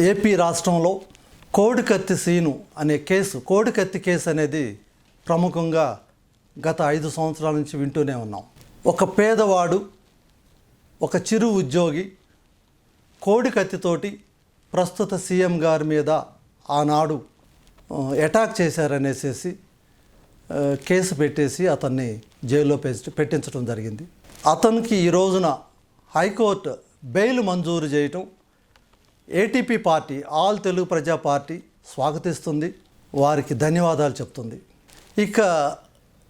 AP రాష్ట్రంలో కోడికత్తి scene అనే కోడికత్తి case అనేది ప్రముఖంగా గత 5 సంవత్సరాల నుంచి వింటూనే ఉన్నాం. ఒక పేదవాడు, ఒక చిరు ఉద్యోగి కోడికత్తితోటి ప్రస్తుత సీఎం గారి మీద ఆనాడు అటాక్ చేశారనేసి కేసు పెట్టేసి అతన్ని జైల్లో పెట్టించడం జరిగింది. అతనికి ఈ రోజున హైకోర్టు బెయిల్ మంజూరు చేయటం ఏటీపీ పార్టీ, ఆల్ తెలుగు ప్రజా పార్టీ స్వాగతిస్తుంది, వారికి ధన్యవాదాలు చెప్తుంది. ఇక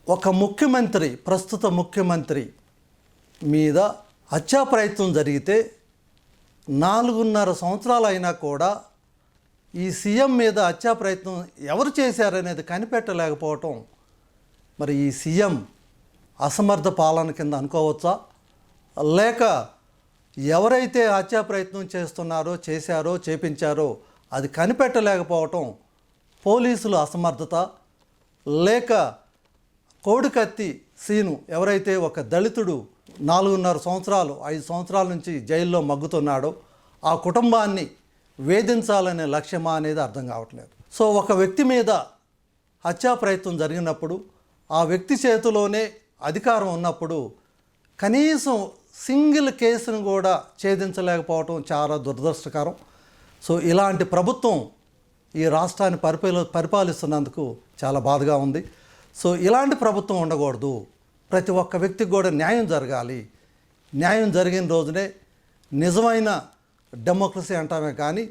ఒక ముఖ్యమంత్రి, ప్రస్తుత ముఖ్యమంత్రి మీద హత్యా ప్రయత్నం జరిగితే 4.5 సంవత్సరాలు అయినా కూడా ఈ సీఎం మీద హత్యా ప్రయత్నం ఎవరు చేశారనేది కనిపెట్టలేకపోవటం, మరి ఈ సీఎం అసమర్థ పాలన కింద అనుకోవచ్చా, లేక ఎవరైతే హత్యా ప్రయత్నం చేశారో చేపించారో అది కనిపెట్టలేకపోవటం పోలీసుల అసమర్థత, లేక కోడికత్తి సీను ఎవరైతే ఒక దళితుడు 4.5 సంవత్సరాలు 5 సంవత్సరాల నుంచి జైల్లో మగ్గుతున్నాడో ఆ కుటుంబాన్ని వేధించాలనే లక్ష్యమా అనేది అర్థం కావట్లేదు. సో ఒక వ్యక్తి మీద హత్యా ప్రయత్నం జరిగినప్పుడు, ఆ వ్యక్తి చేతిలోనే అధికారం ఉన్నప్పుడు కనీసం సింగిల్ కేసును కూడా ఛేదించలేకపోవటం చాలా దురదృష్టకరం. సో ఇలాంటి ప్రభుత్వం ఈ రాష్ట్రాన్ని పరిపాలిస్తున్నందుకు చాలా బాధగా ఉంది. సో ఇలాంటి ప్రభుత్వం ఉండకూడదు. ప్రతి ఒక్క వ్యక్తికి కూడా న్యాయం జరగాలి. న్యాయం జరిగిన రోజునే నిజమైన డెమోక్రసీ అంటామే, కానీ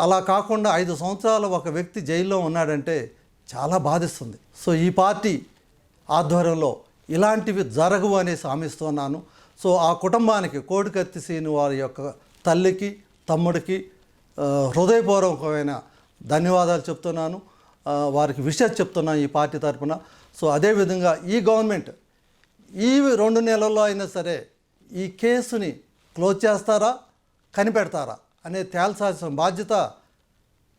అలా కాకుండా 5 సంవత్సరాలు ఒక వ్యక్తి జైల్లో ఉన్నాడంటే చాలా బాధిస్తుంది. సో ఈ పార్టీ ఆధ్వర్యంలో ఇలాంటివి జరగవు అనేసి హామీస్తున్నాను. సో ఆ కుటుంబానికి, కోడికత్తి సీను వారి యొక్క తల్లికి, తమ్ముడికి హృదయపూర్వకమైన ధన్యవాదాలు చెప్తున్నాను, వారికి విషయం చెప్తున్నాను ఈ పార్టీ తరఫున. సో అదేవిధంగా ఈ గవర్నమెంట్ ఈ 2 నెలల్లో అయినా సరే ఈ కేసుని క్లోజ్ చేస్తారా, కనిపెడతారా అనే తేల్చాల్సిన బాధ్యత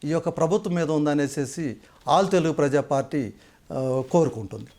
ఈ యొక్క ప్రభుత్వం మీద ఉందనేసి ఆల్ తెలుగు ప్రజా పార్టీ కోరుకుంటుంది.